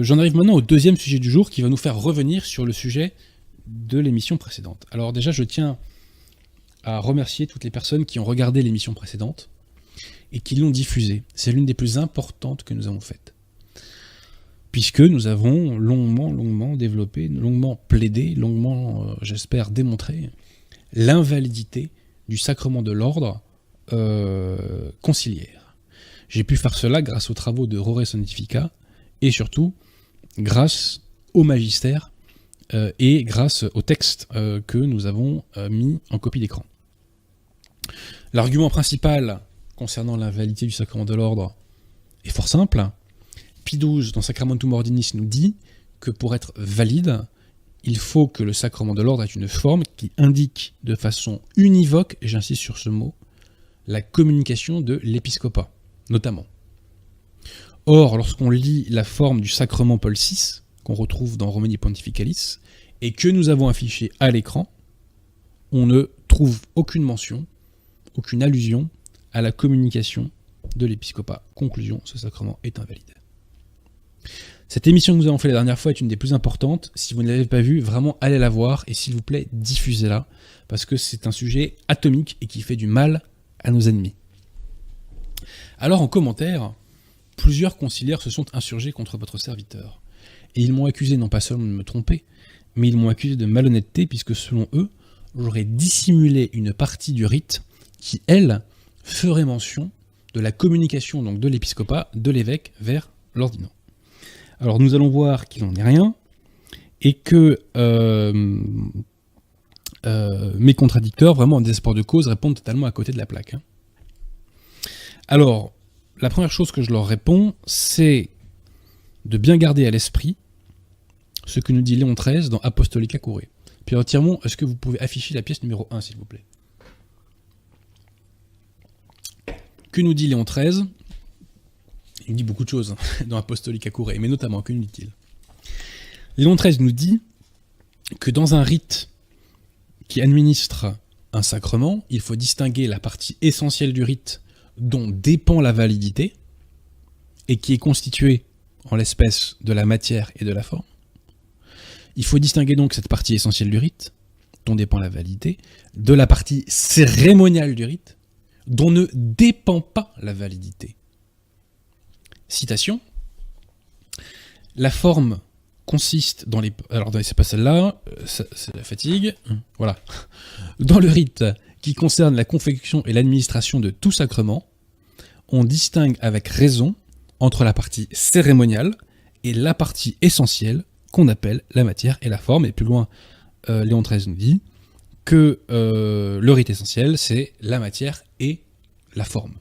j'en arrive maintenant au deuxième sujet du jour qui va nous faire revenir sur le sujet de l'émission précédente. Alors déjà, je tiens à remercier toutes les personnes qui ont regardé l'émission précédente et qui l'ont diffusée. C'est l'une des plus importantes que nous avons faites. Puisque nous avons longuement développé, longuement plaidé, j'espère, démontré l'invalidité du sacrement de l'ordre conciliaire. J'ai pu faire cela grâce aux travaux de Rore Sonifica et surtout grâce au magistère et grâce au texte que nous avons mis en copie d'écran. L'argument principal concernant l'invalidité du sacrement de l'ordre est fort simple. Pie XII, dans Sacramentum Ordinis, nous dit que pour être valide, il faut que le sacrement de l'ordre ait une forme qui indique de façon univoque, et j'insiste sur ce mot, la communication de l'épiscopat, notamment. Or, lorsqu'on lit la forme du sacrement Paul VI, qu'on retrouve dans Romani Pontificalis, et que nous avons affiché à l'écran, on ne trouve aucune mention, aucune allusion à la communication de l'épiscopat. Conclusion, ce sacrement est invalide. Cette émission que nous avons fait la dernière fois est une des plus importantes. Si vous ne l'avez pas vue, vraiment allez la voir et s'il vous plaît, diffusez-la, parce que c'est un sujet atomique et qui fait du mal à nos ennemis. Alors en commentaire, plusieurs conciliaires se sont insurgés contre votre serviteur. Et ils m'ont accusé non pas seulement de me tromper, mais ils m'ont accusé de malhonnêteté, puisque selon eux, j'aurais dissimulé une partie du rite qui, elle, ferait mention de la communication donc de l'épiscopat, de l'évêque, vers l'ordinant. Alors nous allons voir qu'il n'en est rien, et que mes contradicteurs, vraiment en désespoir de cause, répondent totalement à côté de la plaque. Alors, la première chose que je leur réponds, c'est de bien garder à l'esprit ce que nous dit Léon XIII dans Apostolica Curae. Pierre Tirmont, est-ce que vous pouvez afficher la pièce numéro 1, s'il vous plaît? Que nous dit Léon XIII? Il dit beaucoup de choses dans Apostolica Curae, mais notamment, que nous dit-il? Léon XIII nous dit que dans un rite qui administre un sacrement, il faut distinguer la partie essentielle du rite dont dépend la validité, et qui est constituée en l'espèce de la matière et de la forme. Il faut distinguer donc cette partie essentielle du rite, dont dépend la validité, de la partie cérémoniale du rite, dont ne dépend pas la validité. Citation. La forme consiste dans les... Alors, c'est pas celle-là, c'est la fatigue. Voilà. Dans le rite qui concerne la confection et l'administration de tout sacrement, on distingue avec raison entre la partie cérémoniale et la partie essentielle qu'on appelle la matière et la forme. Et plus loin, Léon XIII nous dit que le rite essentiel, c'est la matière et la forme.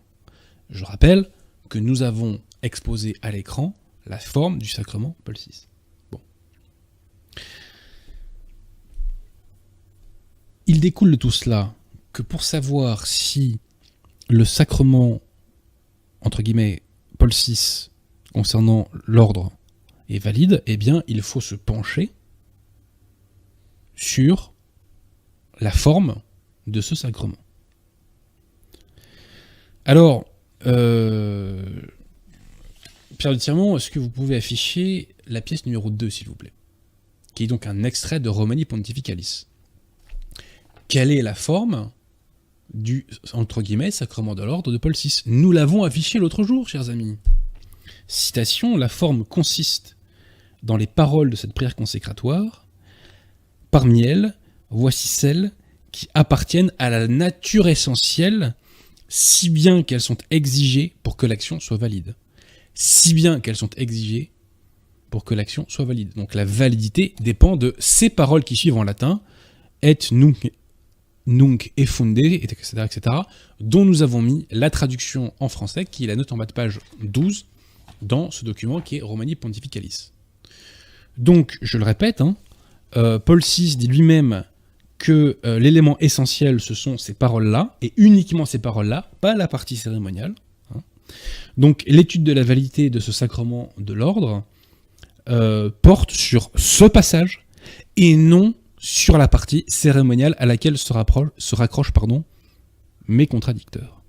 Je rappelle que nous avons exposé à l'écran la forme du sacrement Paul VI. Bon. Il découle de tout cela que pour savoir si le sacrement, entre guillemets, Paul VI, concernant l'ordre, est valide, eh bien, il faut se pencher sur la forme de ce sacrement. Alors, Pierre de Tirmont, est-ce que vous pouvez afficher la pièce numéro 2, s'il vous plaît, qui est donc un extrait de Romani Pontificalis. Quelle est la forme du, entre guillemets, sacrement de l'ordre de Paul VI? Nous l'avons affiché l'autre jour, chers amis. Citation, la forme consiste dans les paroles de cette prière consécratoire. Parmi elles, voici celles qui appartiennent à la nature essentielle, si bien qu'elles sont exigées pour que l'action soit valide. Si bien qu'elles sont exigées pour que l'action soit valide. Donc la validité dépend de ces paroles qui suivent en latin, et nunc effunde, etc., etc., dont nous avons mis la traduction en français, qui est la note en bas de page 12, dans ce document qui est Romani Pontificalis. Donc, je le répète, Paul VI dit lui-même que l'élément essentiel, ce sont ces paroles-là, et uniquement ces paroles-là, pas la partie cérémoniale. Donc, l'étude de la validité de ce sacrement de l'ordre porte sur ce passage, et non sur la partie cérémoniale à laquelle se raccrochent mes contradicteurs.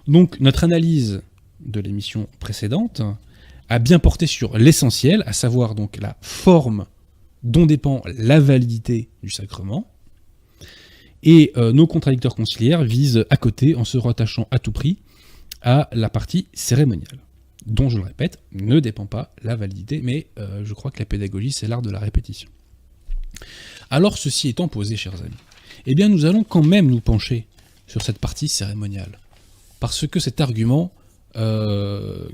Donc, notre analyse de l'émission précédente a bien porté sur l'essentiel, à savoir donc la forme dont dépend la validité du sacrement, et nos contradicteurs conciliaires visent à côté en se rattachant à tout prix à la partie cérémoniale, dont, je le répète, ne dépend pas la validité, mais je crois que la pédagogie, c'est l'art de la répétition. Alors, ceci étant posé, chers amis, eh bien, nous allons quand même nous pencher sur cette partie cérémoniale, parce que cet argument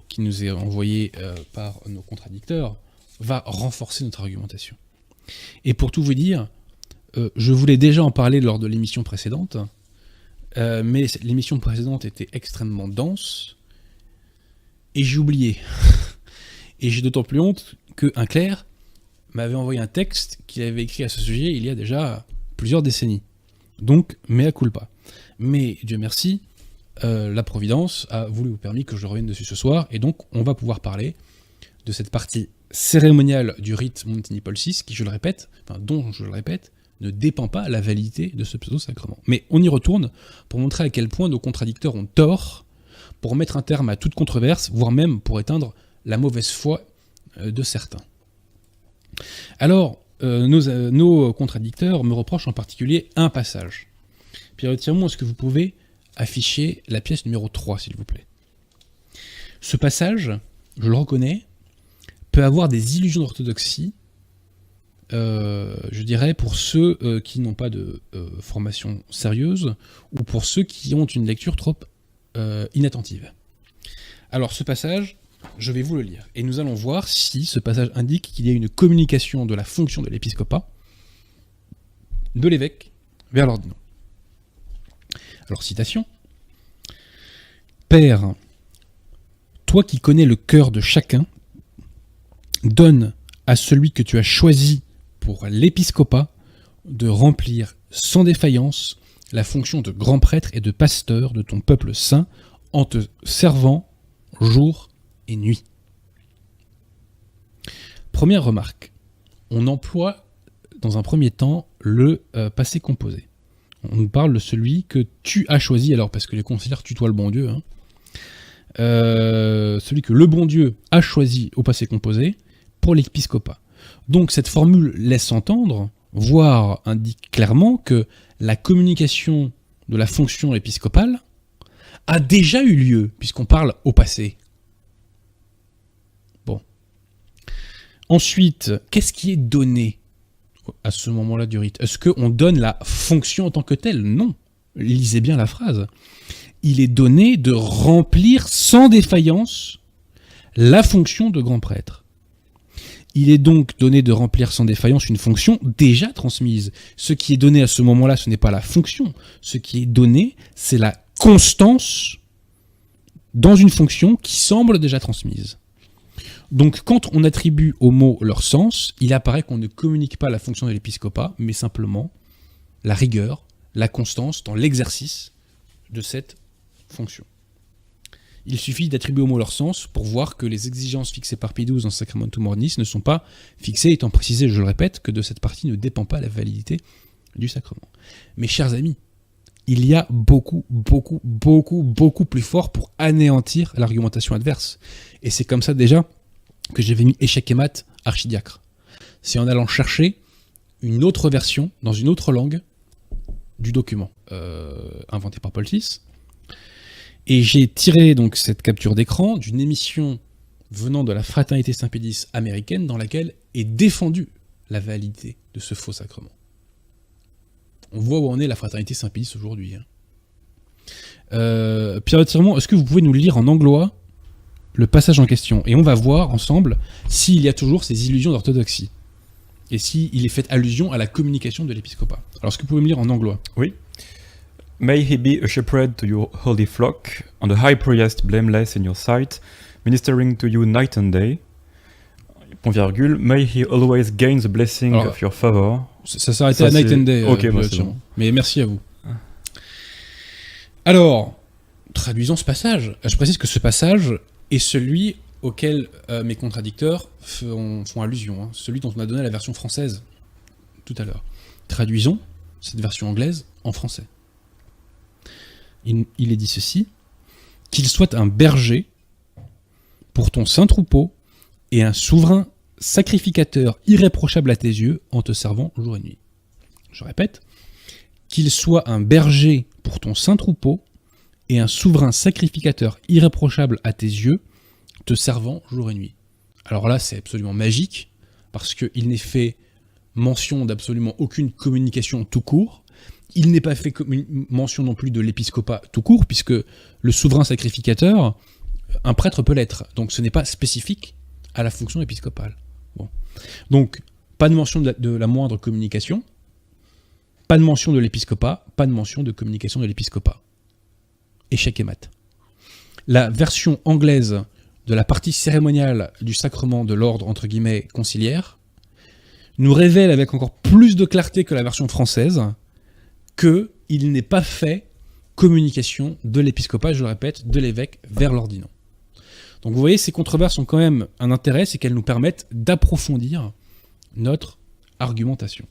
qui nous est envoyé par nos contradicteurs va renforcer notre argumentation. Et pour tout vous dire, je voulais déjà en parler lors de l'émission précédente, mais l'émission précédente était extrêmement dense, et j'ai oublié. Et j'ai d'autant plus honte qu'un clerc m'avait envoyé un texte qu'il avait écrit à ce sujet il y a déjà plusieurs décennies. Donc, mea culpa. Mais, Dieu merci, la Providence a voulu ou permis que je revienne dessus ce soir, et donc on va pouvoir parler de cette partie cérémoniale du rite Montini-Paul VI, qui, dont je le répète, ne dépend pas la validité de ce pseudo-sacrement. Mais on y retourne pour montrer à quel point nos contradicteurs ont tort, pour mettre un terme à toute controverse, voire même pour éteindre la mauvaise foi de certains. Alors, nos contradicteurs me reprochent en particulier un passage. Pierre Tirmont, est-ce que vous pouvez afficher la pièce numéro 3, s'il vous plaît? Ce passage, je le reconnais, peut avoir des illusions d'orthodoxie, je dirais, pour ceux qui n'ont pas de formation sérieuse, ou pour ceux qui ont une lecture trop inattentive. Alors, ce passage, je vais vous le lire, et nous allons voir si ce passage indique qu'il y a une communication de la fonction de l'épiscopat, de l'évêque, vers l'ordinant. Alors, citation. « Père, toi qui connais le cœur de chacun, donne à celui que tu as choisi pour l'épiscopat de remplir sans défaillance la fonction de grand prêtre et de pasteur de ton peuple saint en te servant jour et nuit. » Première remarque, on emploie dans un premier temps le passé composé. On nous parle de celui que tu as choisi, alors parce que les conciliaires tutoient le bon Dieu, celui que le bon Dieu a choisi au passé composé pour l'épiscopat. Donc cette formule laisse entendre, voire indique clairement que la communication de la fonction épiscopale a déjà eu lieu, puisqu'on parle au passé. Bon. Ensuite, qu'est-ce qui est donné à ce moment-là du rite? Est-ce qu'on donne la fonction en tant que telle? Non. Lisez bien la phrase. Il est donné de remplir sans défaillance la fonction de grand prêtre. Il est donc donné de remplir sans défaillance une fonction déjà transmise. Ce qui est donné à ce moment-là, ce n'est pas la fonction. Ce qui est donné, c'est la constance dans une fonction qui semble déjà transmise. Donc, quand on attribue aux mots leur sens, il apparaît qu'on ne communique pas la fonction de l'épiscopat, mais simplement la rigueur, la constance dans l'exercice de cette fonction. Il suffit d'attribuer aux mots leur sens pour voir que les exigences fixées par Pie XII dans Sacramentum Ordinis ne sont pas fixées, étant précisé, je le répète, que de cette partie ne dépend pas la validité du sacrement. Mes chers amis, il y a beaucoup plus fort pour anéantir l'argumentation adverse. Et c'est comme ça déjà que j'avais mis échec et mat archidiacre. C'est en allant chercher une autre version, dans une autre langue, du document inventé par Paul VI. Et j'ai tiré donc cette capture d'écran d'une émission venant de la Fraternité Saint-Pédis américaine dans laquelle est défendue la validité de ce faux sacrement. On voit où en est la Fraternité Saint-Pédis aujourd'hui. Pierre Tirmont, est-ce que vous pouvez nous lire en anglois le passage en question? Et on va voir ensemble s'il y a toujours ces illusions d'orthodoxie. Et s'il est fait allusion à la communication de l'épiscopat. Alors, est-ce que vous pouvez me lire en anglois? Oui. May he be a shepherd to your holy flock, and a high priest blameless in your sight, ministering to you night and day. Point virgule. May he always gain the blessing of your favor. Ça s'arrêtait à night and day. Ok, c'est bon. Mais merci à vous. Alors, traduisons ce passage. Je précise que ce passage est celui auquel mes contradicteurs font allusion, celui dont on a donné la version française tout à l'heure. Traduisons cette version anglaise en français. Il est dit ceci: qu'il soit un berger pour ton saint troupeau et un souverain sacrificateur irréprochable à tes yeux en te servant jour et nuit. Je répète, qu'il soit un berger pour ton saint troupeau et un souverain sacrificateur irréprochable à tes yeux te servant jour et nuit. Alors là, c'est absolument magique, parce qu'il n'est fait mention d'absolument aucune communication tout court. Il n'est pas fait mention non plus de l'épiscopat tout court, puisque le souverain sacrificateur, un prêtre peut l'être. Donc ce n'est pas spécifique à la fonction épiscopale. Bon. Donc, pas de mention de la moindre communication, pas de mention de l'épiscopat, pas de mention de communication de l'épiscopat. Échec et mat. La version anglaise de la partie cérémoniale du sacrement de l'ordre, entre guillemets, conciliaire, nous révèle avec encore plus de clarté que la version française qu'il n'est pas fait communication de l'épiscopat, je le répète, de l'évêque vers l'ordinant. Donc vous voyez, ces controverses ont quand même un intérêt, c'est qu'elles nous permettent d'approfondir notre argumentation.